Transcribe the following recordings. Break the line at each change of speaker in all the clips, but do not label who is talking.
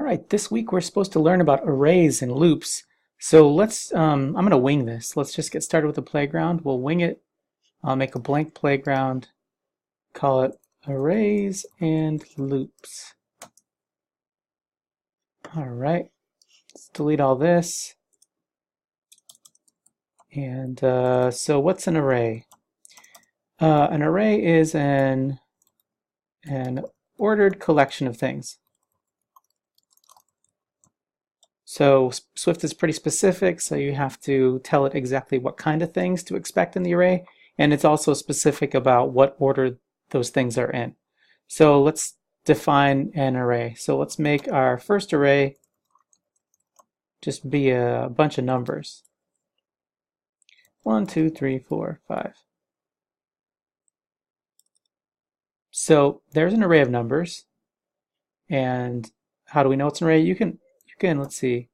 right, this week we're supposed to learn about arrays and loops. So I'm going to wing this. Let's just get started with the playground. We'll wing it. I'll make a blank playground, call it arrays and loops. All right, let's delete all this. And so what's an array? An array is an ordered collection of things. So Swift is pretty specific, so you have to tell it exactly what kind of things to expect in the array, and it's also specific about what order those things are in. So let's define an array. So let's make our first array just be a bunch of numbers. 1, 2, 3, 4, 5. So there's an array of numbers, and how do we know it's an array? You can let's see.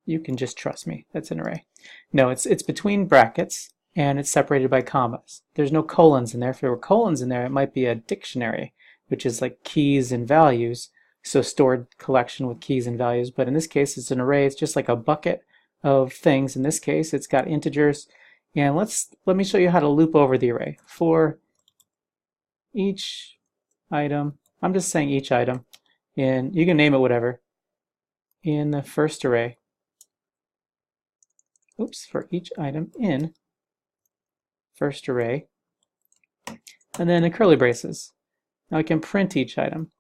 You can just trust me. That's an array. No, it's between brackets and it's separated by commas. There's no colons in there. If there were colons in there, it might be a dictionary, which is like keys and values. So stored collection with keys and values. But in this case, it's an array. It's just like a bucket of things. In this case, it's got integers. And let me show you how to loop over the array. For each item, I'm just saying each item, and you can name it whatever, in the first array. Oops, for each item in first array, and then in curly braces. Now I can print each item.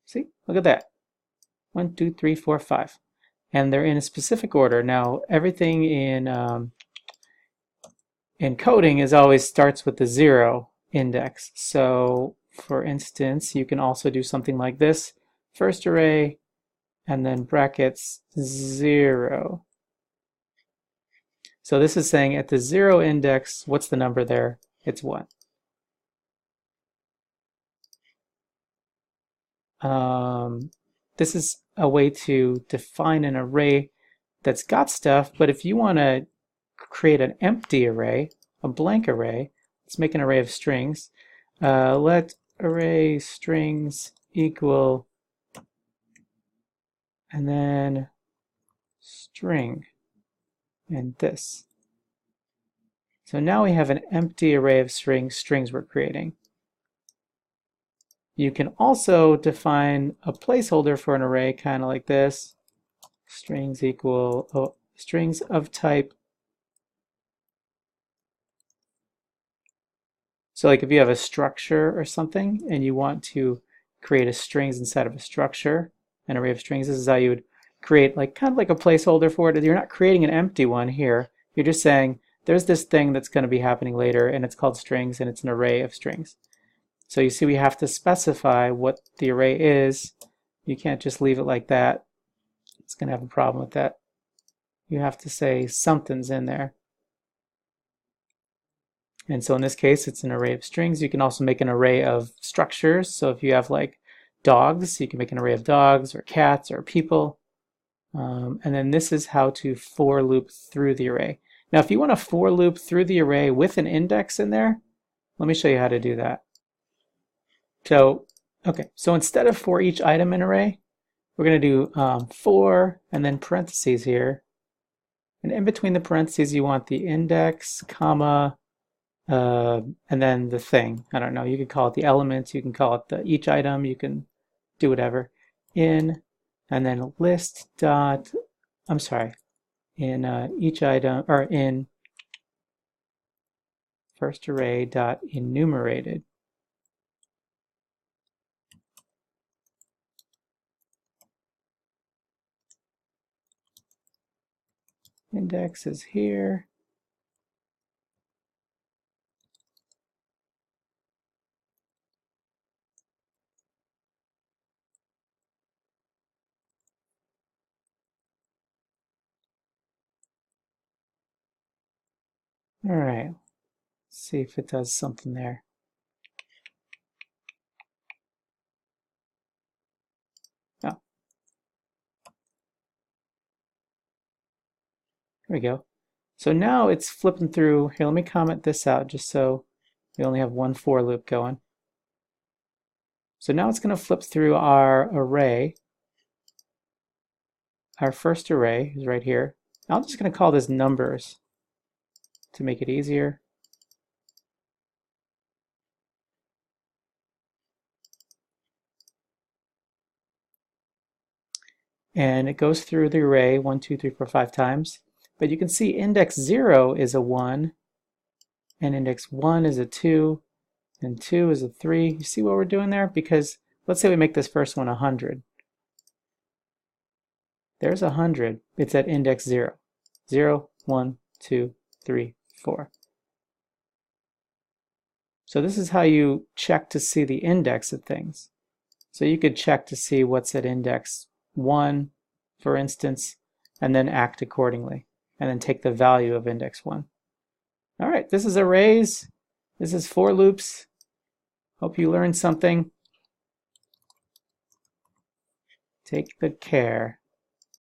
See, look at that. 1, 2, 3, 4, 5. And they're in a specific order. Now everything in coding always starts with the 0 index. So for instance, you can also do something like this. First array, and then brackets 0. So this is saying at the 0 index, what's the number there? It's 1. This is a way to define an array that's got stuff, but if you want to create an empty array, a blank array, let's make an array of strings. Let array strings equal, and then string, and this. So now we have an empty array of strings we're creating. You can also define a placeholder for an array kind of like this. Strings equal, strings of type. So like if you have a structure or something and you want to create a strings inside of a structure, an array of strings, this is how you would create like kind of like a placeholder for it. You're not creating an empty one here. You're just saying there's this thing that's going to be happening later and it's called strings and it's an array of strings. So you see we have to specify what the array is. You can't just leave it like that. It's going to have a problem with that. You have to say something's in there. And so in this case, it's an array of strings. You can also make an array of structures. So if you have like dogs, you can make an array of dogs or cats or people. And then this is how to for loop through the array. Now, if you want to for loop through the array with an index in there, let me show you how to do that. So, okay, so instead of for each item in array, we're going to do for and then parentheses here. And in between the parentheses, you want the index, comma, and then the thing. I don't know, you could call it the element, you can call it each item, you can do whatever. In, and then list dot, I'm sorry, in each item, or in first array dot enumerated. Index is here. All right, let's see if it does something there. Oh, here we go. So now it's flipping through. Here, let me comment this out just so we only have one for loop going. So now it's going to flip through our array. Our first array is right here. I'm just going to call this numbers to make it easier. And it goes through the array 1, 2, 3, 4, 5 times. But you can see index 0 is a 1, and index 1 is a 2, and 2 is a 3. You see what we're doing there? Because let's say we make this first one 100. There's 100. It's at index 0. 0, 1, 2, 3, 4. So this is how you check to see the index of things. So you could check to see what's at index 1, for instance, and then act accordingly, and then take the value of index 1. All right, this is arrays. This is for loops. Hope you learned something. Take good care.